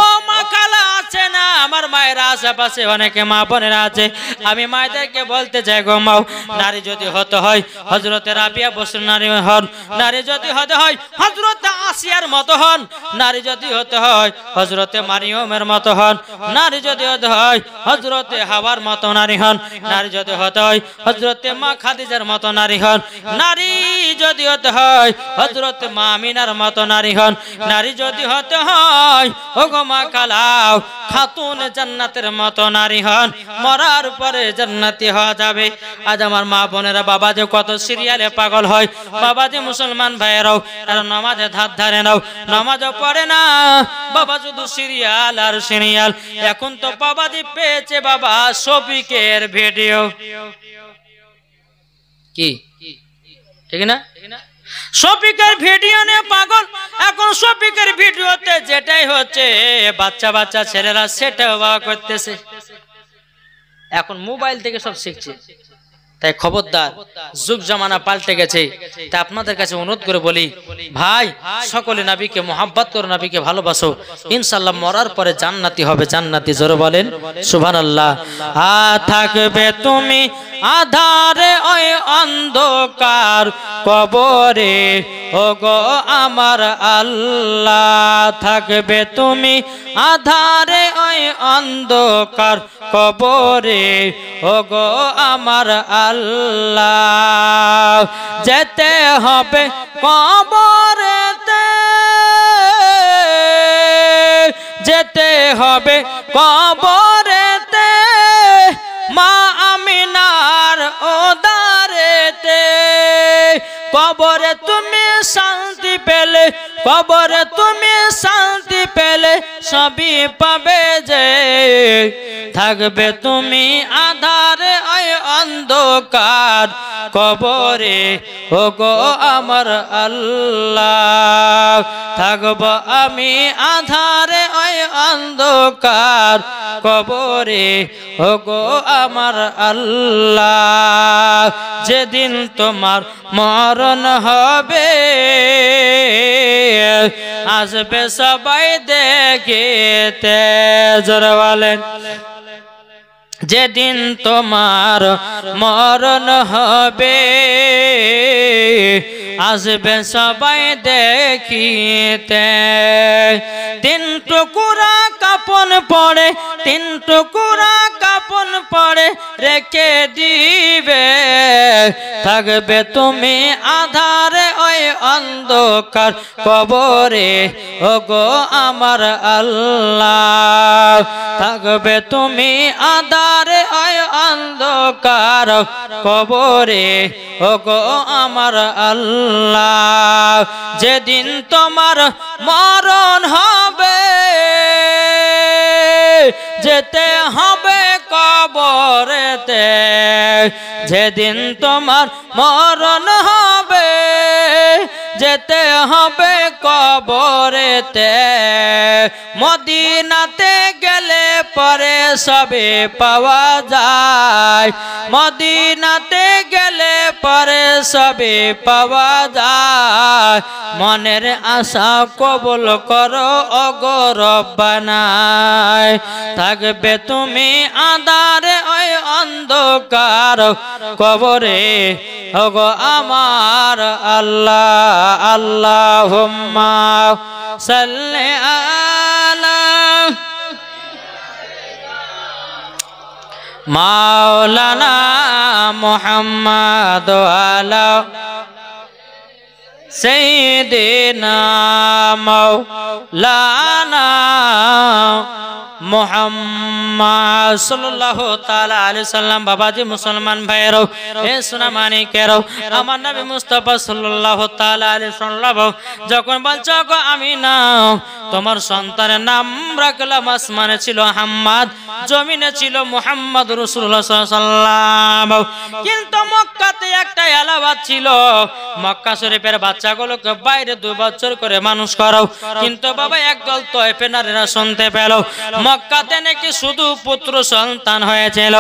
ও মা খালা আছে না, আমার মায়ের আশেপাশে অনেকে মা বোনেরা আছে, আমি মায়েদেরকে বলতে চাই গো মাও, নারী যদি হতে হয় হযরতে রাবিয়া বসর নারী হন, নারী যদি হতে হয় হযরতে আসিয়ার মতো হন, নারী যদি হতে হয় হযরতে মারিয়মের মতো হন, নারী যদি হতে হয় হযরতে হাওয়ার মতো নারী হন, নারী যদি হতে হয় হযরতে মা খাদিজার মতো নারী হন, নারী যদি হতে হয় হযরতে মা আমিনার মতো নারী হন, নারী যদি হতে হয় ওগো মা খালাও খাতুন জান্নাতের মতো নারী হন, মরার পরে জান্নাতি হওয়া যাবে। আজ আমার মা বোনেরা বাবা যে কত সিরিয়ালে পাগল হয়, বাবা যে মুসলমান ভাইয়েরাও তারা নামাজে ধার ধারে নাও, নামাজও পড়ে না, বাবা শুধু সিরিয়াল আর সিরিয়াল। এখন তো বাবাজি পেয়েছে বাবা শফিকের ভিডিও, কি ঠিক না? শফিকের ভিডিও নিয়ে পাগল। এখন শফিকের ভিডিওতে যেটাই হচ্ছে বাচ্চা বাচ্চা ছেলেরা সেটাও বাবা করতেছে, এখন মোবাইল থেকে সব শিখছে। তাই খবরদার, যুগ জামানা পাল্টে গেছে। তাই আপনাদের কাছে অনুরোধ করে বলি ভাই, সকলে নবীকে মোহাব্বত করো, নবীকে ভালোবাসো, ইনশাআল্লাহ মরার পরে জান্নাতি হবে, জান্নাতি। জোরে বলেন সুবহানাল্লাহ। থাকবে তুমি আধারে ওই অন্ধকার কবরে, ওগো আমার আল্লাহ, থাকবে তুমি আধারে ওই অন্ধকার কবরে, ওগো আমার আল্লাহ, যেতে হবে কবরেতে, যেতে হবে কবরেতে, মা আমিনার ওদারেতে, কবরে তুমি শান্তি পেলে, কবরে তুমি শান্তি পেলে সবই পাবে যে, থাকবে তুমি আধারে ওই অন্ধকার কবরে, ওগো আমার আল্লাহ, থাকব আমি আধারে ওই অন্ধকার কবরে, ওগো আমার আল্লাহ, যেদিন তোমার মরণ হবে আসবে সবাই দেখিতে। জোরে বলেন, যেদিন তোমার মরণ হবে আসবে সবাই দেখিতে। তিন টুকুরা কাপন পড়ে, তিন টুকুরা কাপন পড়ে রেখে দিবে, থাকবে তুমি আধারে ওই অন্ধকার কবরে, ওগো আমার আল্লাহ, থাকবে তুমি আধারে ওই অন্ধকার কবরে, ওগো আমার আল্লাহ, যেদিন তোমার মরণ হবে যেতে হবে কবরেতে, যেদিন তোমার মরণ হবে যেতে হবে কবরেতে, মদিনাতে গেলে পরে সবে পাওয়া যায়, মদিনাতে গেলে পরে সবে পাওয়া যায়, মনের আশা কবুল করো ওগো রব্বানা, থাকবে তুমি আঁধারে ওই অন্ধকার কবরে, ওগো আমার আল্লাহ। আল্লাহুম্মা সাল্লি আলা মাওলানা মুহাম্মদ আলা সাইয়্যিদিনা মাওলানা মুহাম্মদ সাল্লাল্লাহু তাআলা আলাইহি সাল্লাম। বাবাজি মুসলমান ভাইয়েরও, এ সোনা মানিকেরও, আমার নবী মুস্তাফা সাল্লাল্লাহু তাআলা আলাইহি সাল্লাম যখন বলছো গো আমিনা তোমার সন্তানের নাম রাখলাম আসমানে ছিল হাম্মাদ, জমিনে ছিল মুহাম্মদ রাসূলুল্লাহ সাল্লাল্লাহু আলাইহি ওয়াসাল্লাম। কিন্তু মক্কাতে একটা এলাহাবাদ ছিল, মক্কা শরীফের বাচ্চাগুলোকে বাইরে 2 বছর করে মানুষ করাও। কিন্তু বাবা একদল তয়েফের নারীরা শুনতে পেল মক্কাতে নাকি শুধু পুত্র সন্তান হয়েছিল।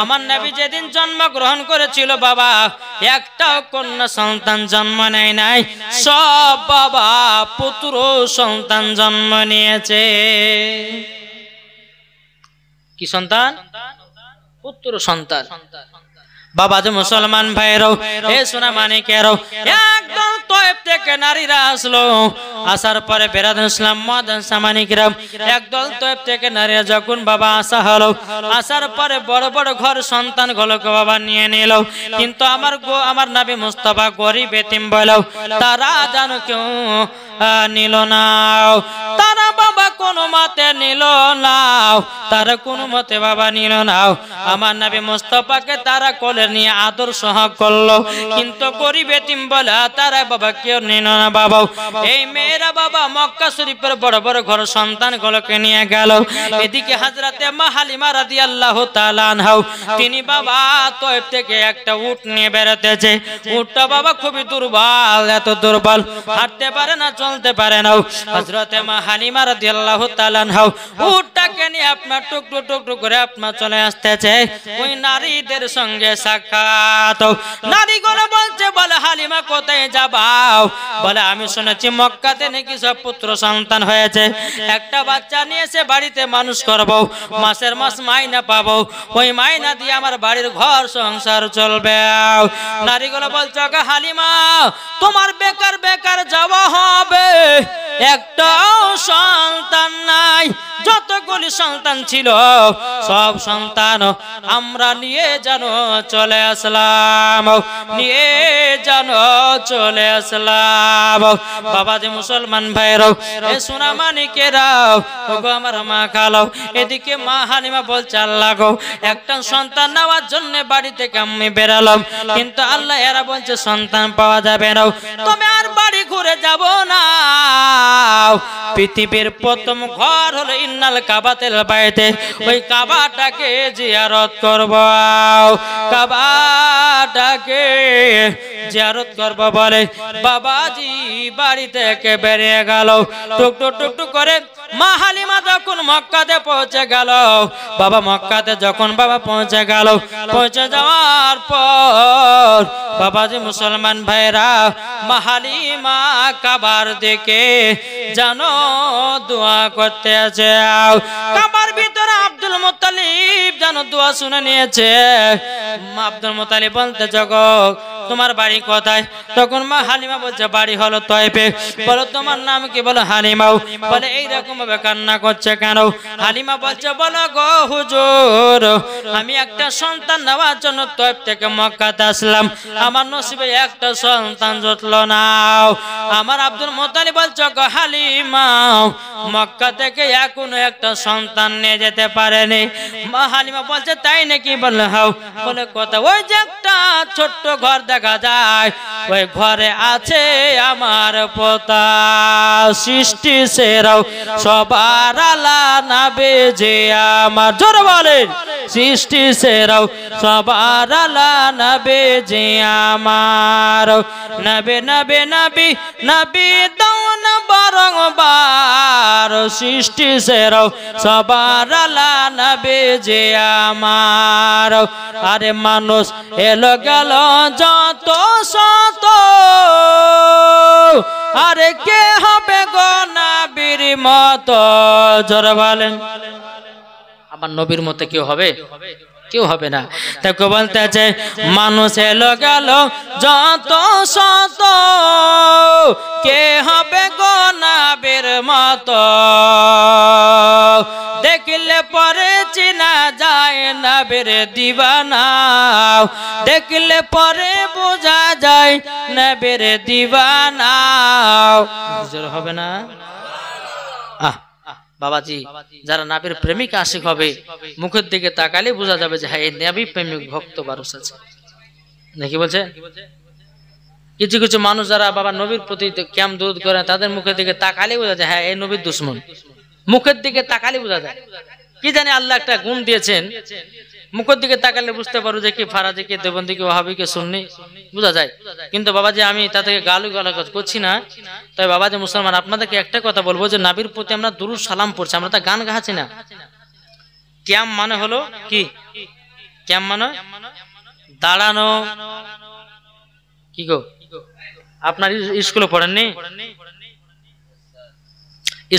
আমার নবী যেদিন জন্মগ্রহণ করেছিল বাবা একটাও কন্যা সন্তান জন্ম নেয় নাই, সব বাবা পুত্র সন্তান জন্ম নিয়েছে। কি সন্তান? পুত্র সন্তান। বাবা যে মুসলমান ভাইরাও, এ সোনা মানিকেরাও, একদম তয়েফ থেকে নারীরা আসলো। আসার পরে বেরাদ ইসলাম মাদান সামানিকরাম একদল তয়েফ থেকে নারীরা যখন বাবা আসা হলো, আসার পরে বড় বড় ঘর সন্তান গুলোকে বাবা নিয়ে নিল। কিন্তু আমার নবী মুস্তাফা গরিব এতিম বলো, তারা জানো কেউ নিল না। তারা বাবা কোনো মতে নিল না, তারা কোনো মতে বাবা নিল না। আমার নবী মুস্তাফাকে তারা কোলে নিয়ে আদর সহগ করলো, কিন্তু গরিব এতিম বলে তারা বাবা কেউ নিল না। বাবা এই মেয়েরা বাবা মক্কা শরীফের বড় বড় ঘর সন্তান গুলোকে নিয়ে গেল। এদিকে হযরতে মা হালিমা রাদিয়াল্লাহু তাআলা আনহা তিনি বাবা তয়েফ থেকে একটা উট নিয়ে বেরোতেছে। উটটা বাবা খুবই দুর্বল, এত দুর্বল হাঁটতে পারে না, চলতে পারে না। হযরতে মা হালিমা রাদিয়াল্লাহু তাআলা আনহা উটটাকে নিয়ে আপনার টুকরো টুকরো করে আপনার চলে আসতেছে। ওই নারীদের সঙ্গে সাক্ষাৎ। নারীগুলো বলছে, বলে হালিমা কোথায় যাবাও? বলে আমি শুনেছি মক্কাতে নাকি সব পুত্র সন্তান হয়েছে, একটা বাচ্চা নিয়ে এসে বাড়িতে মানুষ করব, মাসের মাস মাইনা পাবো, ওই মাইনা দিয়ে আমার বাড়ির ঘর সংসার চলবে। নারীগুলো বলছে হালিমা তোমার বেকার বেকার যাওয়া হবে, একটাও সন্তান নাই। যতগুলি সন্তান ছিল সব সন্তান আমরা নিয়ে জানো চলে আসলাম, নিয়ে জানো চলে আসলাম। বাবা যে মুসলমান ভাইরাও, এ সোনা মানিকেরাও, ওগো আমার মা খালাও, এদিকে মা হালিমা বলছে আল্লাহ গো একটা সন্তান নেওয়ার জন্য বাড়ি থেকে আমি বেরালাম, কিন্তু আল্লাহ এরা বলছে সন্তান পাওয়া যাবে না, তবে আর বাড়ি ঘুরে যাব না। পৃথিবীর প্রথম ঘর হলো ইন্নাল কাবাতুল বাইতে, ওই কাবাটাকে জিয়ারত করব, কাবাটাকে জিয়ারত করব বলে বাবাজি বাড়ি থেকে বেরিয়ে গেল। টুকটুক টুকটুক করে মা হালিমা যখন মক্কাতে পৌঁছে গেল, বাবা মক্কাতে যখন বাবা পৌঁছে গেল, পৌঁছে যাওয়ার পর বাবাজি মুসলমান ভাইরা মা হালিমা কাবার দিকে জানো দোয়া করতে আছে। কাবার ভিতরে আব্দুল মুত্তালিব জানো দোয়া শুনে নিয়েছে। আব্দুল মুত্তালিব বলতে জগৎ তোমার বাড়ি কোথায়? তখন মা হালিমা বলছে বাড়ি হলো তয়েফে। বলো তোমার নাম কি? বলো হালিমাও। বলে এইরকম ভাবে কান্না করছে কেন? হালিমা বলছে বলো গো হুজুর আমি একটা সন্তান নেওয়ার জন্য তয়েফ থেকে মক্কাতে আসলাম, আমার নসিবে একটা সন্তান জুটলো না। আমার আব্দুল মুত্তালিব বলছে গো হালিমা মক্কা থেকে এখনো একটা সন্তান নিয়ে যেতে পারেনি। মা হালিমা বলছে তাই নাকি? বলে হাও। বলে কথা ওই যে একটা ছোট্ট ঘর দেখা যায়, ওই ঘরে আছে আমার পোতা সৃষ্টি সেরাও সবার আলা নবী যে আমার, জোরে বলেন সৃষ্টি সেরাও সবার আলা নবী যে আমার। নবী নবী নবী নবী দাওন বারংবার সৃষ্টি সেরাও সবার আলা নবী যে আমার। আরে মানুষ এলো গেল যত শত, আরে কে হবে গো নবীর মতো? জোরে বলেন আমার নবীর মতো কেউ হবে? কেউ হবে না। তাকে বলতে আছে মানুষ এলো গেল যত শত, কে হবে গো নবীর মতো? দেখলে পরে চিনা যায় নবীর দিওয়ানা, দেখলে পরে বোঝা যায় নবীর দিওয়ানা। হবে না? বাবাজি যারা নবীর প্রেমিক আশিক হবে মুখের দিকে তাকালে বোঝা যাবে যে হ্যাঁ এই নবী প্রেমিক ভক্ত মানুষ আছে নাকি। বলছে কিছু কিছু মানুষ যারা বাবা নবীর প্রতি কেম দরুদ করে তাদের মুখের দিকে তাকালে বোঝা যায় হ্যাঁ এই নবীর দুশমন, মুখের দিকে তাকালে বোঝা যায়। কি জানি আল্লাহ একটা গুণ দিয়েছেন, মুখের দিকে তাকালে বুঝতে পারো যে কি ফারাজি কে দেবন্দি কে ওয়াহাবি কে সুন্নি বোঝা যায়। কিন্তু বাবাজি আমি তা থেকে গালাগাল করছি না। তাই বাবাজি মুসলমান আপনাদেরকে একটা কথা বলবো যে নবীর প্রতি আমরা দুরূদ সালাম পড়ছি, আমরা তা গান গাচ্ছি না। কিয়াম মানে হলো কি? কিয়াম মানে দাঁড়ানো। কি গো আপনার স্কুলে পড়েননি?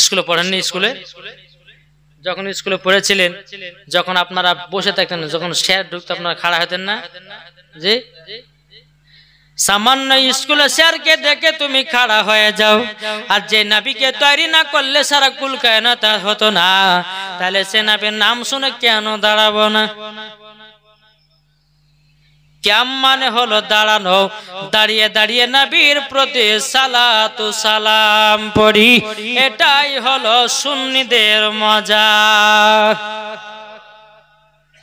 স্কুলে পড়েননি? স্কুলে যখন স্কুলে পড়েছিলেন, যখন আপনারা বসে থাকতেন, যখন স্যার ঢুকতো আপনারা খাড়া হতেন না? জি, সামান্য স্কুলে স্যারকে দেখে তুমি খাড়া হয়ে যাও, আর যে নবীকে তৈরি না করলে সারা কুল কায়নাত হতো না, তাহলে সে নবীর নাম শুনে কেন দাঁড়াবো না? কিয়াম মানে হলো দাঁড়ানো, দাঁড়িয়ে দাঁড়িয়ে নবীর প্রতি সালাতু সালাম পড়ি, এটাই হলো সুন্নিদের মজা।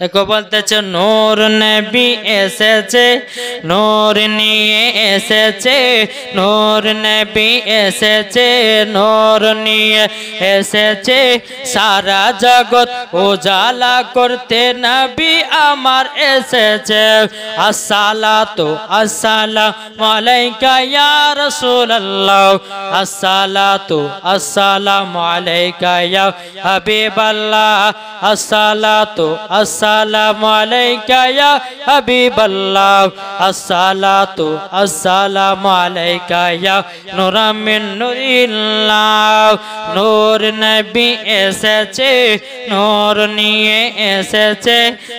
দেখো বলতেছে নূর নবী এসেছে, নূর নিয়ে এসেছে, নূর নবী এসেছে, নূর নিয়ে এসেছে, সারা জগৎ উজালা করতে নবী আমার এসেছে। আসসালাতু আসসালামু আলাইকা ইয়া রাসূলুল্লাহ, আসসালাতু আসসালামু আলাইকা ইয়া হাবিবাল্লাহ, আসসালাতু আসসালামু আলাইকা ইয়া হাবিবাল্লাহ, আসসালাতু আসসালামু আলাইকা ইয়া নূরা মিন নূরিল্লাহ। নূর নবী এসেছে, নূর নিয়ে এসেছে,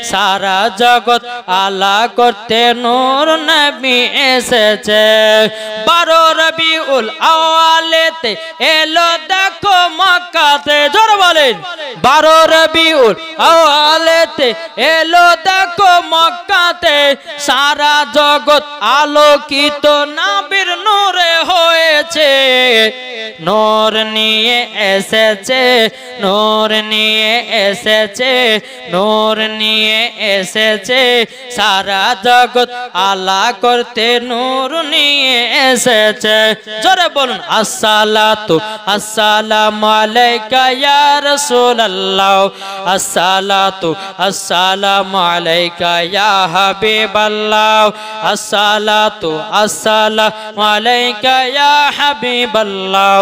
সারা জগৎ আলা করতে নূর নবী এসেছে। 12 রবিউল আওয়ালেতে এলো দেখো মক্কাতে, জোরে বলেন 12 রবিউল আওয়ালেতে এলো দেখো মক্কাতে, সারা জগৎ আলোকিত নবীর নূরে হয়েছে। নূর নিয়ে এসেছে, নূর নিয়ে এসেছে, নূর নিয়ে এসেছে, সারা জগৎ আলা করতে নূর নিয়ে এসেছে। জোরে বলুন আসসালাতু আসসালামু আলাইকা ইয়া রাসূলুল্লাহ, আসসালাতু আসসালামু আলাইকা ইয়া হাবিবাল্লাহ, আসসালাতু আসসালামু আলাইকা ইয়া হাবিবাল্লাহ,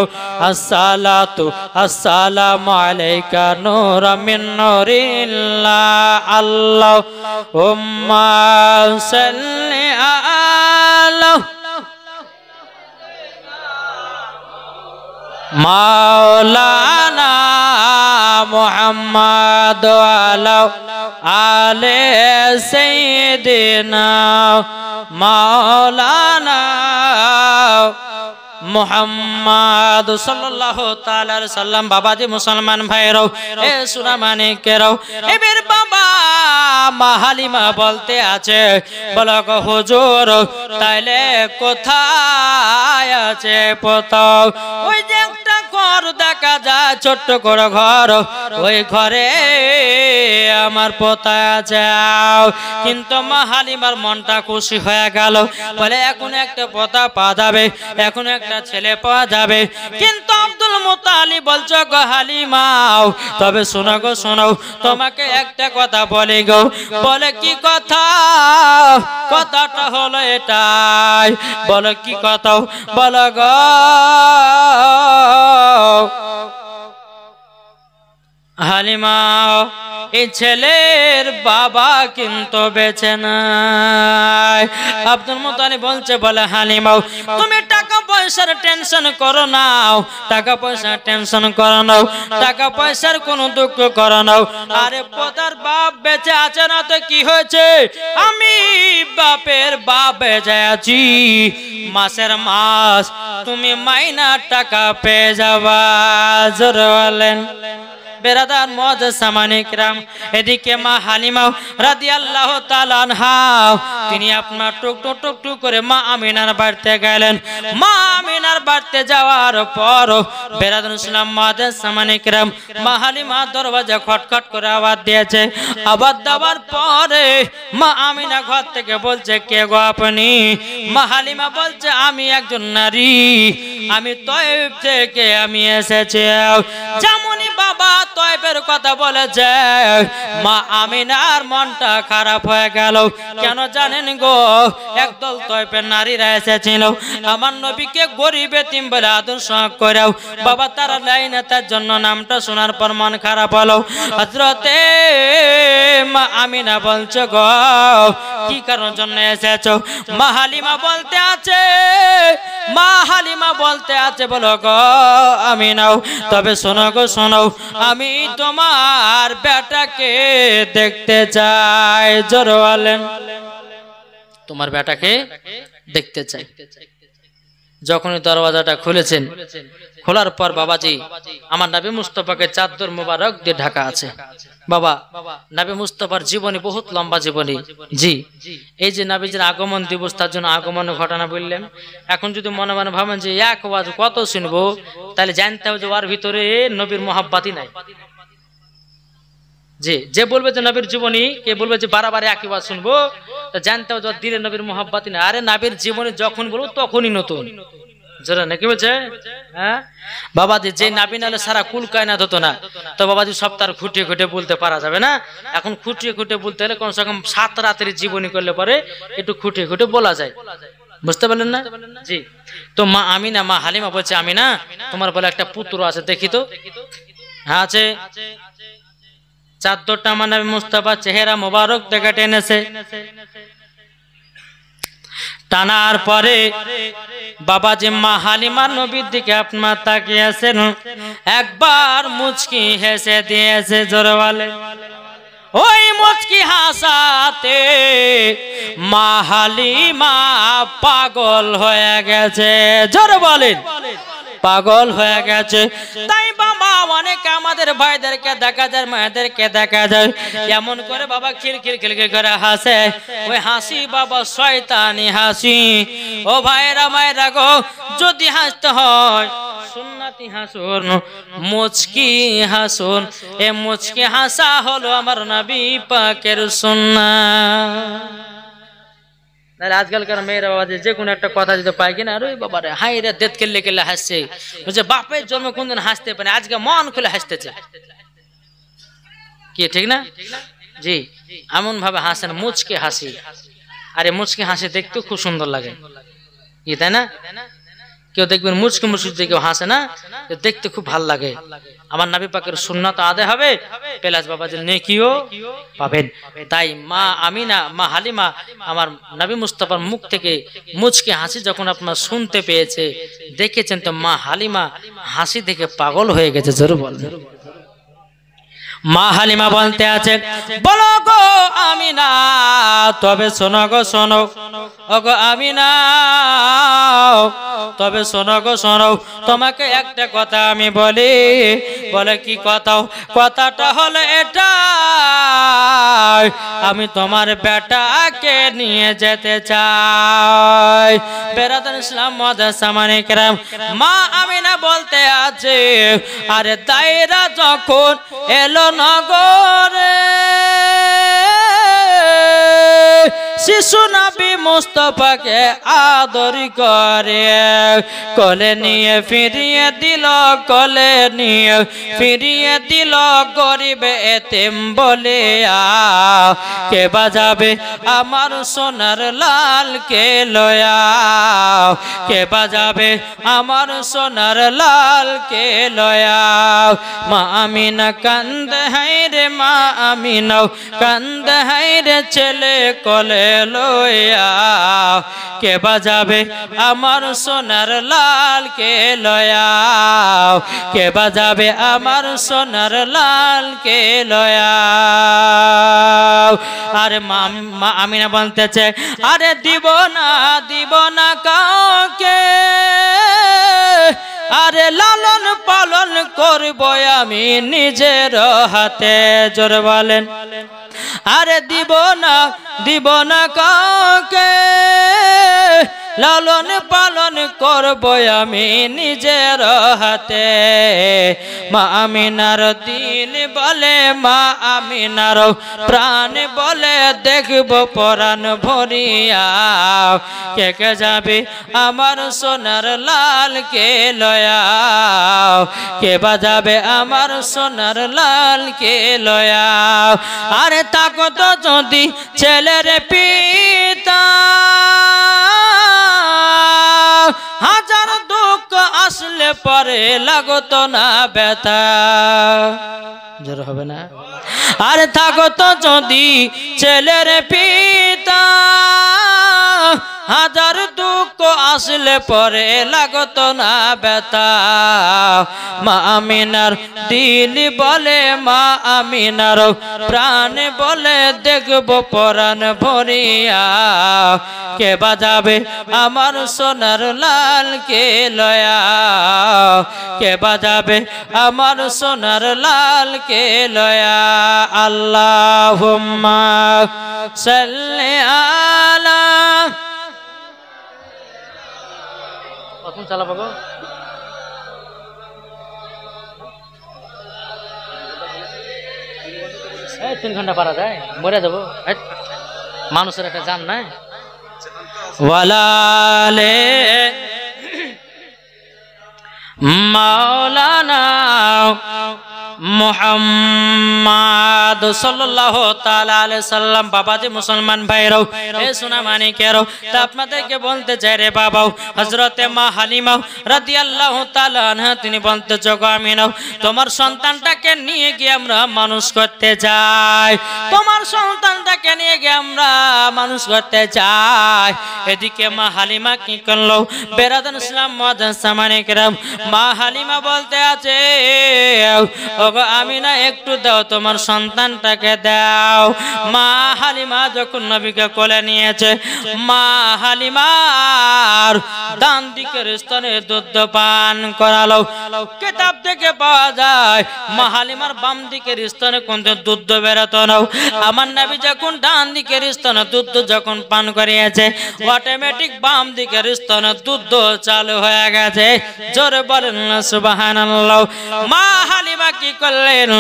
আসসালাতু আসসালামু আলাইকা নূরা মিন নূরিল্লাহ। আল্লাহুম্মা সাল্লি আলা মাওলানা মুহাম্মদ ওয়ালা আলে সাইয়্যিদিনা মাওলানা মুহাম্মদ সাল্লাল্লাহু তাআলা আলাইহি সাল্লাম। বাবাজি মুসলমান ভাইরাও, এ সুরা মানিকেরাও, এবার বাবা মা হালিমা বলতে আছে, বলো গো হুজুর তাইলে কোথায় আছে পোতাও? ওই যে একটা ঘর দেখা যায়, ছোট্ট করে ঘর, ওই ঘরে আমার পোতা আছে। কিন্তু মা হালিমার মনটা খুশি হয়ে গেল, বলে এখন একটা পোতা পাওয়া যাবে, এখন একটা ছেলে পাওয়া যাবে। কিন্তু আব্দুল মুত্তালিব বলছো গো হালিমাও, তবে শোনো গো শোনো, তোমাকে একটা কথা বলি গো। বলে কি কথা? কথাটা হলো এটাই। বলো কি কথা? বলো গো হালিমা, এই ছেলের বাবা কিন্তু বেঁচে নাই। আব্দুল মুত্তালিব বলছে, বলে হালিমাও তুমি টাকা পয়সার টেনশন করো নাও, টাকা পয়সার টেনশন করো নাও, টাকা পয়সার কোনো দুঃখ করো নাও। আরে পোতার বাপ বেঁচে আছে না তো কি হয়েছে? আমি বাপের বাপ বেঁচে আছি, মাসের মাস তুমি মাইনার টাকা পেয়ে যাবা। জোরে বলেন বেরাদার মুআজ্জাজ সামানে কিরাম। এদিকে মা হালিমা রাদিয়াল্লাহু তাআলা আনহা তিনি আপনার টুক টুক করে মা আমিনার বাড়িতে গেলেন। মা আমিনার বাড়িতে যাওয়ার পর বেরাদার ইসলাম মুআজ্জাজ সামানে কিরাম, মা হালিমা দরওয়াজা খটখট করে আওয়াজ দিয়েছে। আওয়াজ দেওয়ার পরে মা আমিনা ঘর থেকে বলছে, কে গো আপনি? মা হালিমা বলছে, আমি একজন নারী, আমি তয়েব থেকে আমি এসেছি। যেমনই বাবা তয়ফের কথা বলেছে মা আমিনার মনটা খারাপ হয়ে গেল। কেন জানেন গো, একদল তয়ফের নারীরা এসেছিল আমার নবীকে গরিব এতিম বলে আদর্শ করেও বাবা তারা লাইনে তার জন্য নামটা শোনার পর মন খারাপ হলো। হযরতে মা আমিনা বলছে গো কি কারণ জন্য এসেছো? মা হালিমা বলতে আছে, মা হালিমা বলতে আছে বলো গো আমিনাও, তবে শোনো গো শোনো, আমি তোমার বেটাকে দেখতে চাই। জোরে বলেন, তোমার বেটাকে দেখতে চাই। যখনই দরওয়াজাটা খুলেছেন, খোলার পর বাবাজি আমার নবী মুস্তাফাকে চাদর মোবারক দিয়ে ঢাকা আছে। বাবা নবী মুস্তাফার জীবনী বহুত লম্বা জীবনী। জি, এই যে নবীজির আগমন দিবস, তার জন্য আগমনের ঘটনা বললেন। এখন যদি মনে মনে ভাবেন যে এক ওয়াজ কত শুনবো, তাহলে জানতে হবে যে ওর ভিতরে নবীর মোহাব্বতই নাই। যে বলবে যে নবীর জীবনী, কে বলবে যে বারবার একই ওয়াজ শুনবো, তা জানতে হবে যে দিলে নবীর মোহাব্বতই নাই। আরে নবীর জীবনী যখন বলবো তখনই নতুন। জোরে নাকি বলছে? হ্যাঁ বাবাজি, যে নাবি নালে সারা কুল কায়নাত হতো না, তো বাবাজি সব তার খুঁটিয়ে খুঁটিয়ে বলতে পারা যাবে না। এখন খুঁটিয়ে খুঁটিয়ে বলতে হলে কমসে কম 7 রাতের জীবনী করলে পরে একটু খুঁটিয়ে খুঁটিয়ে বলা যায়। বুঝতে পারলেন না? জি। তো মা আমিনা, মা হালিমা বলছে আমিনা তোমার বলে একটা পুত্র আছে, দেখি তো। হ্যাঁ আছে। চাদরটা আমার নবী মুস্তাফা চেহারা মোবারক থেকে টেনেছে। টানার পরে বাবাজি মা হালিমার নবীর দিকে আপনার তাকিয়েছেন, একবার মুচকি হেসে দিয়েছে। জোরে বলে, ওই মুচকি হাসাতে মা হালিমা পাগল হয়ে গেছে। জোরে বলেন, পাগল হয়ে গেছে। তাই বাবা অনেক আমাদের ভাইদেরকে দেখা যায়, মায়েদেরকে দেখা যায় এমন করে বাবা খিলখিল খিলখিল করে হাসে। ওই হাসি বাবা শয়তানি হাসি। ও ভাইরা মায়েরা গো, যদি হাসতে হয় সুন্নতি হাসুন, মুচকি হাসুন। এ মুচকি হাসা হলো আমার নবী পাকের সুন্নাত। আজকালকার মেয়েরা বাবা যে কোনো একটা কথা যদি পায় কিনা, আরে বাবা রে হাই রে দেত কেলে কেলে হাসছে, বুঝে বাপের জন্ম কোনদিন হাসতে পারে, আজকে মন খুলে হাসতেছে। কি ঠিক না? জি, এমন ভাবে হাসেন মুচকে হাসি। আরে মুচকে হাসি দেখতেও খুব সুন্দর লাগে, কি তাই না? কেউ দেখবেন মুচকে মুচকে কেউ হাসে না, দেখতে খুব ভালো লাগে। আমার নবী পাকের সুন্নাত আদায় হবে, প্লাস বাবাজির নেকিও পাবেন। তাই মা আমিনা, মা হালিমা আমার নবী মুস্তাফার মুখ থেকে মুচকে হাসি যখন আপনার শুনতে পেয়েছে, দেখেছেন, তো মা হালিমা হাসি দেখে পাগল হয়ে গেছে। জোরে বলেন। মা হালিমা বলতে আছে, বলো গো আমিনা, তবে শোনো গো শোনো, ও গো আমিনা তবে শোনো গো শোনো, তোমাকে একটা কথা আমি বলি। বলে কি কথা? কথাটা হলো এটা, আমি তোমার বেটাকে নিয়ে যেতে চাই। বেরাদান ইসলাম মুআজ্জামানে কেরাম, মা আমিনা বলতে আছে, আরে দায়রা যখন এলো নগরে, শিশু নবী মুস্তাফাকে আদর করে কোলে নিয়ে ফিরিয়ে দিল, কোলে নিয়ে ফিরিয়ে দিল গরিব এতিম বলে। কে বাজাবে আমার সোনার লাল কে লয়া, কে বাজাবে আমার সোনার লাল কে লয়া। মা আমিনা কান্দে হায় রে, মা আমিনা কান্দে হায় রে, ছেলে কোলে লয়া। কে বাজাবে আমার সোনার লাল কে লয়া, কে বাজাবে আমার সোনার লাল কে লয়া। আরে মা আমিনা বলতেছে, আরে দিব না কাউকে, আরে লালন পালন করব আমি নিজের হাতে। জোরে বলেন, আরে দিব না কাউকে, লালন পালন করব আমি নিজের হাতে। মা আমিনার দিল বলে, মা আমিনার প্রাণ বলে, দেখব পরাণ ভরিয়া। কে কে যাবে আমার সোনার লালকে লয়া, কে বাজাবে আমার সোনার লালকে লয়া। আরে তাকো তো যদি ছেলের পিতা, হাজার দুঃখ আসলে পরে লাগতো না ব্যথা। জোর হবে না? আরে থাকো তো যদি ছেলের পিতা, হাজার দুঃখ আসলে পরে লাগতো না ব্যথা। মা আমিনার দিল বলে, মা আমিনার প্রাণ বলে, দেখব পরাণ ভরিয়া। কে বাজাবে আমার সোনার লালকে লয়া, কে বাজাবে আমার সোনার লালকে লয়া। আল্লাহুম্মা সাল্লি আলা। কখন চালাবো গো? এই 3 ঘন্টা পারা যায়, মরে যাবো। মানুষের একটা জান নাই। ওয়ালালে মাওলানা মুহাম্মদ সাল্লাল্লাহু তাআলা আলাইহি সাল্লাম। বাবাজি মুসলমান ভাইরাও, এই সোনা মানিকেরও, তা আপনাদেরকে বলতে চাই রে বাবাও, হযরতে মা হালিমা রাদিয়াল্লাহু তাআলা আনহা তিনি বলতে জগো আমিনাও, তোমার সন্তানটাকে নিয়ে গিয়ে আমরা মানুষ করতে যাই, তোমার সন্তানটাকে নিয়ে গিয়ে আমরা মানুষ করতে যাই। এদিকে মা হালিমা কি করলো? বেরাদান ইসলাম মুআজ্জাজ সামানিকেরাম, মা হালিমা বলতে আছে, ওগো আমিনা একটু দাও, তোমার সন্তানটাকে দাও। মা হালিমা যখন নবীকে কোলে নিয়েছে, মা হালিমার ডান দিকের স্তনে দুধ পান করালো। কিতাব থেকে পাওয়া যায় মা হালিমার বাম দিকের স্তনে কোন দুধ বেরোতো না। আমার নবী যখন ডান দিকের স্তনে দুধ যখন পান করিয়েছে, অটোমেটিক বাম দিকের স্তনে দুধ চালু হয়ে গেছে। জোরে বলেন না সুবহানাল্লাহ। মা হালিমা কি করলেন?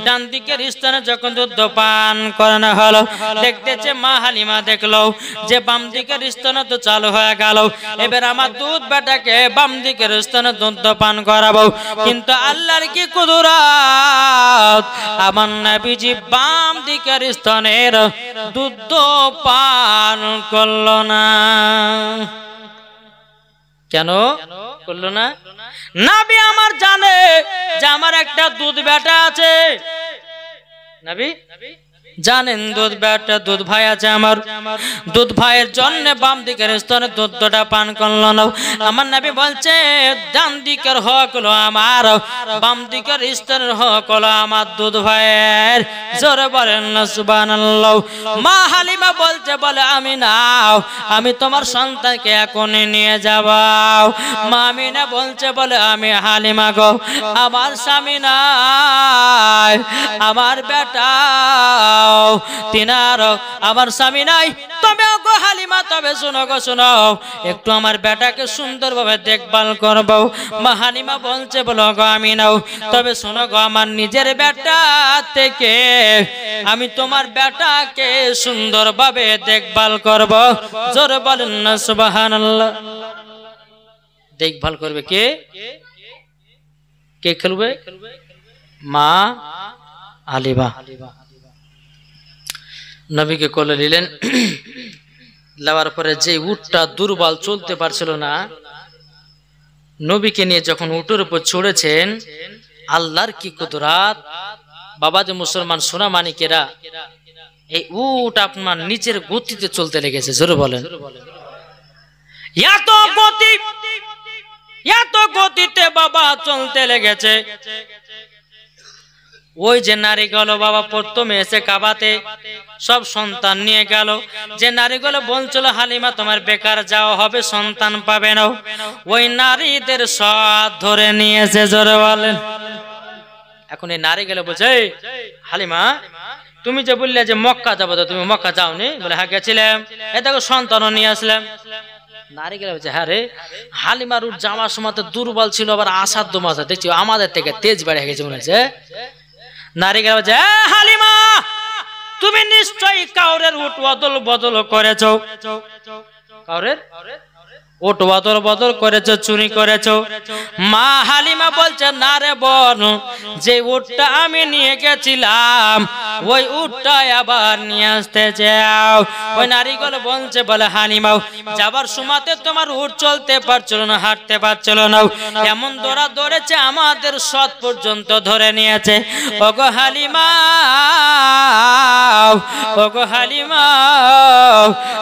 ডান দিকের স্তনে যখন দুধ পান করানো হলো, দেখতেছে মা হালিমা দেখলো যে বাম দিকের স্তনে তো চালু হয়ে গেল। এবার আমার দুধ বেটাকে বাম দিকের স্তনে দুধ পান করাবো, কিন্তু আল্লাহর কি কুদরত, আমার নবীজি বাম দিকের স্তনের দুধ পান করলো না। কেন করলো না? নবী আমার জানে যে আমার একটা দুধ বেটা আছে। নবী জানেন দুধ বেটা, দুধ ভাই আছে আমার, দুধ ভাইয়ের জন্য বাম দিকের স্তনে দুধটা পান করলো না। আমার নবী বলছে ডান দিকের হক হলো আমার, বাম দিকের স্তনের হক হলো আমার দুধ ভাইয়ের। জোরে বলেন না সুবহানাল্লাহ। মা হালিমা বলছে, বলে আমি নাও, আমি তোমার সন্তানকে এখনই নিয়ে যাব। মা আমিনা বলছে, বলে আমি হালিমা গো, আমার স্বামী নাই, আমার বেটা তিনার, আমার স্বামী নাই। তবে গো হালিমা, তবে শোনো গো, শোনো, একটু আমার বেটাকে সুন্দরভাবে দেখভাল করবো। মা হালিমা বলছে, বলো গো আমি নাও, তবে শোনো গো, আমার নিজের বেটা থেকে আমি তোমার বেটাকে সুন্দরভাবে দেখভাল করব। জোরে বলেন না সুবহানাল্লাহ। দেখভাল করবে কে? কে খেলবে? মা হালিমা। নবীকে কোলে নিলেন। নেওয়ার পরে যে উটটা দুর্বল, চলতে পারছিল না, নবীকে নিয়ে যখন উটের উপর চড়েছেন, আল্লাহর কি কুদরত। বাবা যে মুসলমান সোনা মানিকেরা, এই উট আপনার নিচের গতিতে চলতে লেগেছে। জোরে বলেন। এত গতি, এত গতিতে বাবা চলতে লেগেছে। ওই যে নারী গেল বাবা প্রথমে এসে কাবাতে সব সন্তান নিয়ে গেল, যে নারীগুলো বলছিল হালিমা তোমার বেকার যাওয়া হবে, সন্তান পাবে না, ওই নারীদের সব ধরে নিয়েছে। জোরে বলেন। এখন এই নারী গেলে বলছে, হালিমা তুমি যে বললে যে মক্কা যাবো, তো তুমি মক্কা যাওনি? বলে হ্যাঁ গেছিলাম, এ দেখো সন্তানও নিয়ে আসলাম। নারিকেল বলছে হ্যাঁ রে, হালিমার উট যাওয়ার সময় তো দুর্বল ছিল, আবার আসাধ্য মাথা দেখছি আমাদের থেকে তেজ বেড়ে গেছে মনে হচ্ছে। নারিকেল বলছে হালিমা, তুমি নিশ্চয়ই কাউরের উট বদল বদল করেছো, কাউরের উট বদল বদল করেছো, চুরি করেছো। মা হালিমা বলছে না রে বোন, যে উটটা আমি নিয়ে গেছিলাম ওই উটটা আবার নিয়ে আসতে যাও। ওই নারিকেল বলছে বলে হালিমা, যাবার সময়তে তোমার উট চলতে পারছিল না, হাঁটতে পারছিল না, এমন দৌড়া দৌড়েছে আমাদের সৎ পর্যন্ত ধরে নিয়েছে। ওগো হালিমা, ওগো হালিমা,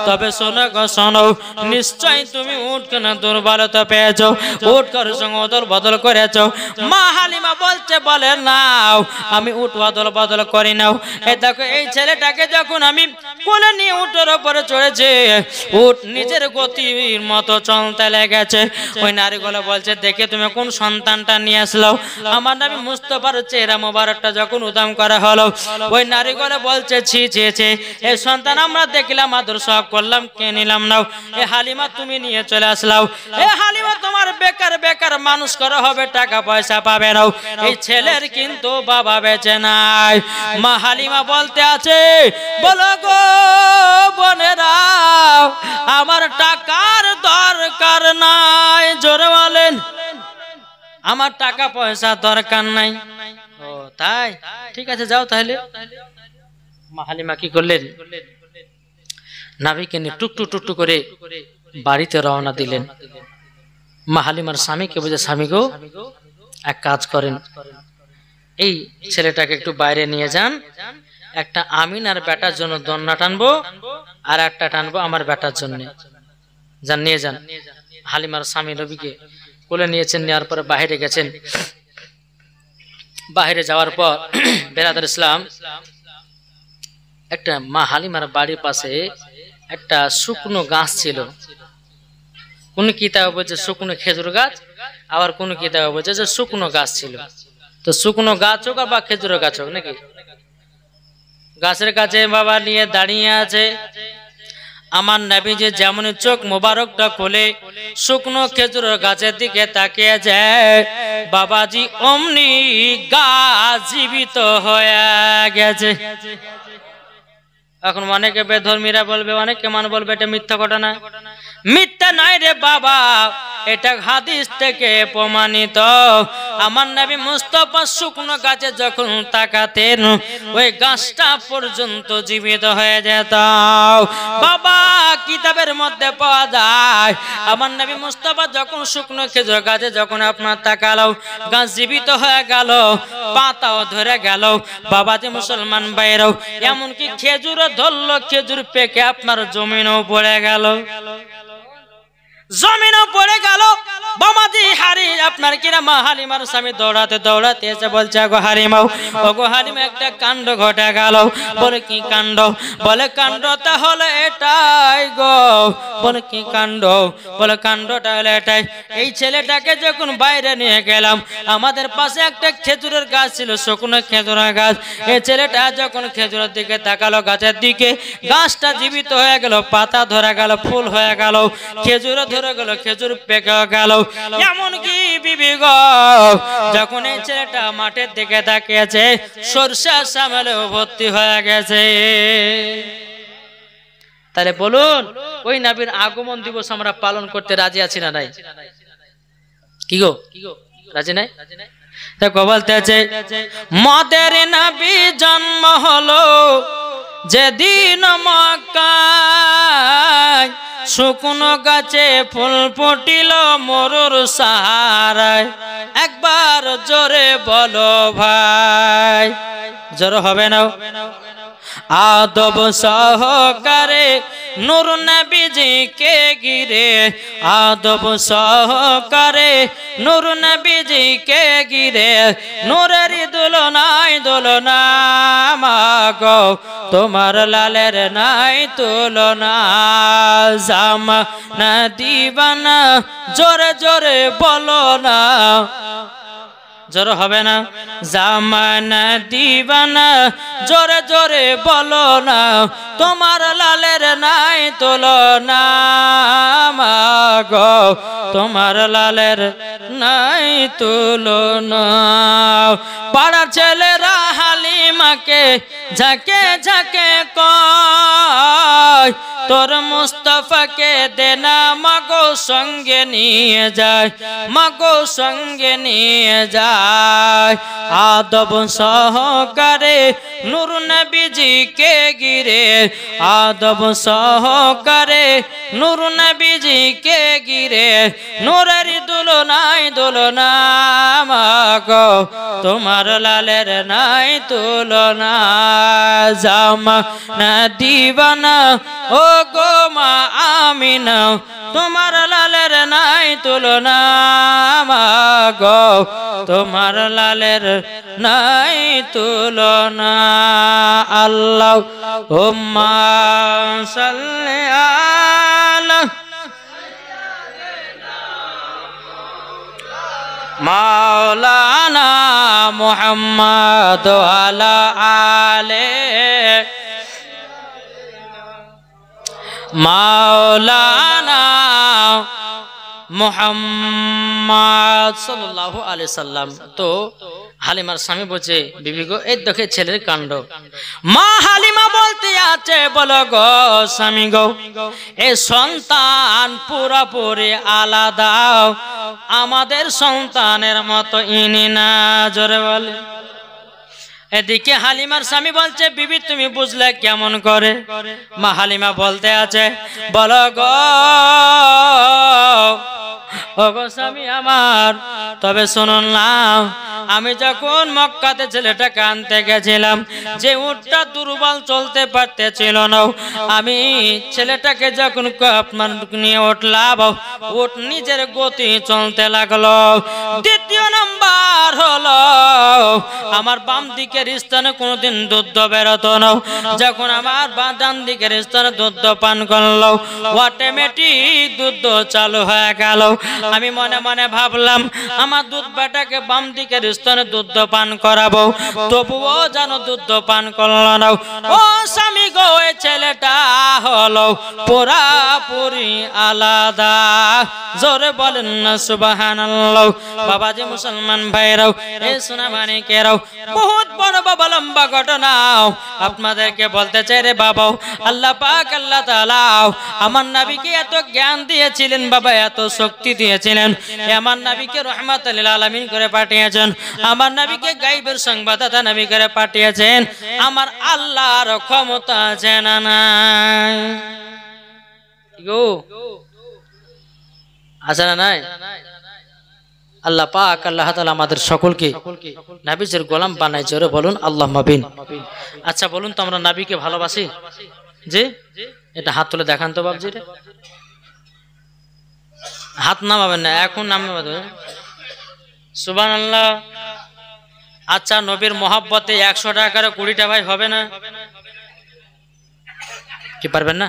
তবে শোনো গো শোনো, নিশ্চয় তুমি উট কেন দুর্বলতা পেয়েছো, উট কার সঙ্গে অদল বদল করেছো। মা হালিমা বলছে বলে নাও, আমি উট বদল বদল করি নাও। এই দেখো এই ছেলেটাকে যখন আমি কোলে নিয়ে উটের উপরে চড়েছে, উট নিজের গতির মতো চলতে লেগেছে। ওই নারীগুলো বলছে দেখে তুমি কোন সন্তানটা নিয়ে আসলো? আমার নবী মুস্তাফার চেহারা মোবারকটা যখন উদাম করা হলো, ওই নারীগুলো বলছে ছি ছি ছি, এই সন্তান আমরা দেখলাম আদর্শ করলাম, কে নিলাম নাও। এ হালিমা তুমি নিয়ে চলে আসলাও, এ হালিমা তোমার বেকার বেকার মানুষ করা হবে, টাকা পয়সা পাবে নাও। এই ছেলের কিন্তু বাবা বেঁচে নাই। মা হালিমা বলতে আছে বলো গো বোনেরা, আমার টাকার দরকার নাই, জোরে বলেন আমার টাকা পয়সা দরকার নাই। ও তাই, ঠিক আছে যাও তাহলে। মা হালিমা কি করলেন, নাবিকে নিয়ে টুকটু টুকটু করে বাড়িতে রওনা দিলেন। মা হালিমার স্বামীকে বুঝে, স্বামী গো এক কাজ করেন, এই ছেলেটাকে একটু বাইরে নিয়ে যান, একটা আমিনার বেটার জন্য দন্না টানবো আর একটা টানবো আমার বেটার জন্য, যান নিয়ে যান। হালিমার স্বামী নবীকে কোলে নিয়েছেন, নেওয়ার পরে বাইরে গেছেন। বাইরে যাওয়ার পর বেরাদার ইসলাম, একটা মা হালিমার বাড়ির পাশে একটা শুকনো গাছ ছিল। কোন কিতাবে বলছে শুকনো খেজুর গাছ, আবার কোন কিতাবে বলছে যে শুকনো গাছ ছিল। তো শুকনো গাছ হোক বা খেজুর গাছ হোক নাকি, গাছের কাছে বাবা নিয়ে দাঁড়িয়ে আছে। আমার নবী যে যেমন চোখ মোবারকটা খুলে শুকনো খেজুর গাছের দিকে তাকিয়ে যায়, বাবাজি অমনি গাছ জীবিত হয়ে গেছে। এখন অনেকে বেধর্মীরা বলবে, অনেকে মান বলবে এটা মিথ্যা ঘটনা। মিথ্যা নাই রে বাবা, এটা হাদিস থেকে প্রমাণিত। আমার নবী মুস্তাফা শুকনো গাছে যখন তাকাতেন, ওই গাছটা পর্যন্ত জীবিত হয়ে যেত। বাবা কিতাবের মধ্যে পাওয়া যায়, আমার নবী মুস্তাফা যখন শুকনো খেজুর গাছে যখন আপনার তাকালো, গাছ জীবিত হয়ে গেল, পাতাও ধরে গেল। বাবাজি মুসলমান বাইরেও এমনকি খেজুরও ধরলো, খেজুর পেকে আপনার জমিনও পড়ে গেল, জমিনও পড়ে গেল। বাবাজি হারি আপনার কিনা মা হালিমার স্বামী দৌড়াতে দৌড়াতে এসে বলছে গো হালিমাও, ও গো হালিমা একটা কাণ্ড ঘটে গেল। বলে কি কাণ্ড? বলে কাণ্ড তাহলে এটাই গো। বলে কি কাণ্ড? বলে কাণ্ডটা হলো এটাই, এই ছেলেটাকে যখন বাইরে নিয়ে গেলাম, আমাদের পাশে একটা খেজুরের গাছ ছিল, শুকনো খেজুরের গাছ। এই ছেলেটা যখন খেজুরের দিকে তাকালো, গাছের দিকে, গাছটা জীবিত হয়ে গেল, পাতা ধরে গেল, ফুল হয়ে গেল, খেজুর ধরে গেল, খেজুর পেকে গেল। এমনকি বিবি গো, যখন এই ছেলেটা মাঠের দিকে তাকিয়েছে, সরষা সামেলেও ভর্তি হয়ে গেছে। তাহলে বলুন, ওই নবীর আগমন দিবস আমরা পালন করতে রাজি আছি না নাই? কি গো রাজি নাই? দেখো বলতে আছে, মদের নবী জন্ম হলো যেদিন মক্কায়, শুকনো গাছে ফুল ফুটিল মরুর সাহারায়। একবার জোরে বলো ভাই, জোরে হবে না? আদব সহকারে নূর নবীজিকে ঘিরে, আদব সহকারে নূর নবীজিকে ঘিরে, নূরের দোলনায় দোলনা মাগো, তোমার লালের নাই তুলনা। জামানা দিবানা জোরে জোরে বলো না, জোর হবে না জামানা দিবানা জোরে জোরে বলো না তোমার লালের নাই তুলনা মাগো তোমার লালের নাই তুলনা পাড়ার ছেলেরা হালিমাকে ঝাঁকে ঝাঁকে কয় তোর মুস্তাফাকে দেনা মাগো সঙ্গে নিয়ে যায় মাগো সঙ্গে নিয়ে যায় আদব সহকারে নূর নবীজিকে গিরে আদব সহকারে নূর নবীজিকে গিরে নূরের দুলনায় দুলনা মাগো তোমার লালের নাই তুলনা জামানা দিবানা ও গো মা আমিনা তোমার লালের নাই তুলনা মাগো তোমার লালের নাই তুলনা আল্লাহুম্মা সাল্লি আলা মাওলানা মুহাম্মদ আলা আলে মাওলানা মুহাম্মদ সাল্লাল্লাহু আলাইহি সাল্লাম। তো হালিমার স্বামী বলছে বিবি গো এই দেখে ছেলের কাণ্ড। মা হালিমা বলতে আছে বলো গো স্বামী গো এই সন্তান পুরোপুরি আলাদা আমাদের সন্তানের মতো ইনি না জোরে বলে। এদিকে হালিমার স্বামী বলছে বিবি তুমি বুঝলে কেমন করে? মা হালিমা বলতে আছে বলো গো ওগো স্বামী আমার তবে শুনুন না আমি যখন মক্কাতে ছেলেটাকে আনতে গেছিলাম যে উটটা দুর্বল চলতে পারতেছিল না আমি ছেলেটাকে যখন আপনার নিয়ে উঠলাম উট নিজের গতি চলতে লাগলো। দ্বিতীয় নাম্বার হলো আমার বাম দিকের স্থানে কোনোদিন দুধ বেরোতো না যখন আমার ডান দিকের স্থানে দুধ পান করলো অটোমেটিক দুধ চালু হয়ে গেল। আমি মনে মনে ভাবলাম আমার দুধ বেটাকে বাম দিকের স্থানে দুধ পান করাবো তবুও যেন দুধ পান করলো না। ও স্বামী গো এই ছেলেটা হলো পুরাপুরি আলাদা জোরে বলেন না সুবহানাল্লাহ। বাবাজি মুসলমান ভাইরাও এই সোনা মানিকেরাও বহুত বড় বাবা লম্বা ঘটনা আপনাদেরকে বলতে চাই রে বাবা। আল্লাহ পাক আল্লাহ তাআলা আমার নবীকে এত জ্ঞান দিয়েছিলেন বাবা এত শক্তি দিয়েছিলেন আমার নবীকে রহমাতুল লিল আলামিন করে পাঠিয়েছেন আমার নবীকে গায়বের সংবাদদাতা নবী করে পাঠিয়েছেন। আমার আল্লাহর ক্ষমতা আছে না নাই গো আছে না নাই? আল্লাহ পাক আল্লাহ তাআলা আমাদের সকলকে নবীর গোলাম বানায় জোরে বলুন আল্লাহুম্মা আমিন। আচ্ছা বলুন তো আমরা নবীকে ভালোবাসি যে এটা হাত তুলে দেখান তো বাবজি রে হাত নামাবেন না এখন নামাবেন সুবহানাল্লাহ। আচ্ছা নবীর মহব্বতে 100 টাকার 20টা ভাই হবে না কি পারবেন না?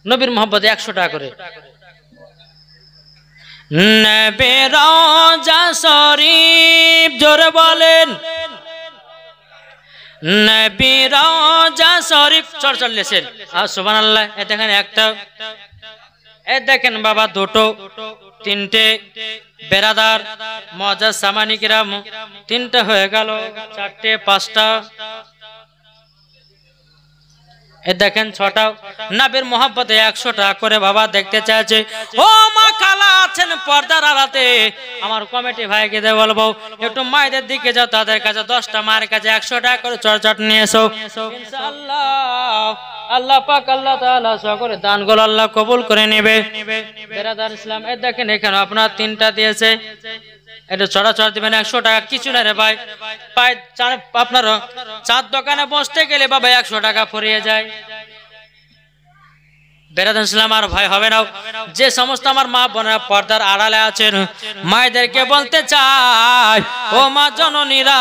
নবীর মহব্বতে 100 টাকা করে নবী রওজা শরীফ জোরে বলেন নবী রওজা শরীফ চড়লেছেন সুবহানাল্লাহ। এ দেখেন একটা এ দেখেন বাবা দুটো তিনটে বেরাদার মজা সামানি কিরাম তিনটা হয়ে গেল চারটে পাঁচটা এ দেখেন ছটা নবীর মহব্বতে 100 টাকা করে বাবা দেখতে চাইছে। ও মা খালা আছেন পর্দার আড়াতে আমার কমিটি ভাইকে দিয়ে বলবো একটু মায়েদের দিকে যাও তাদের কাছে 10টা মায়ের কাছে 100 টাকা করে চট নিয়ে এসো ইনশাআল্লাহ আল্লাহ পাক আল্লাহ তাআলা সকলের দানগুলো আল্লাহ কবুল করে নেবে। বেরাদার ইসলাম এ দেখেন এখানে আপনার 3টা দিয়েছে এটা চড়া দিবেন 100 টাকা কিছু না রে ভাই পাই আপনার চার দোকানে বসতে গেলে বাবা 100 টাকা ফুরিয়ে যায় বেরাদান ইসলাম আর ভয় হবে না। যে সমস্ত আমার মা বোনেরা পর্দার আড়ালে আছেন, মায়েদেরকে বলতে চাই, ও মা জননীরা,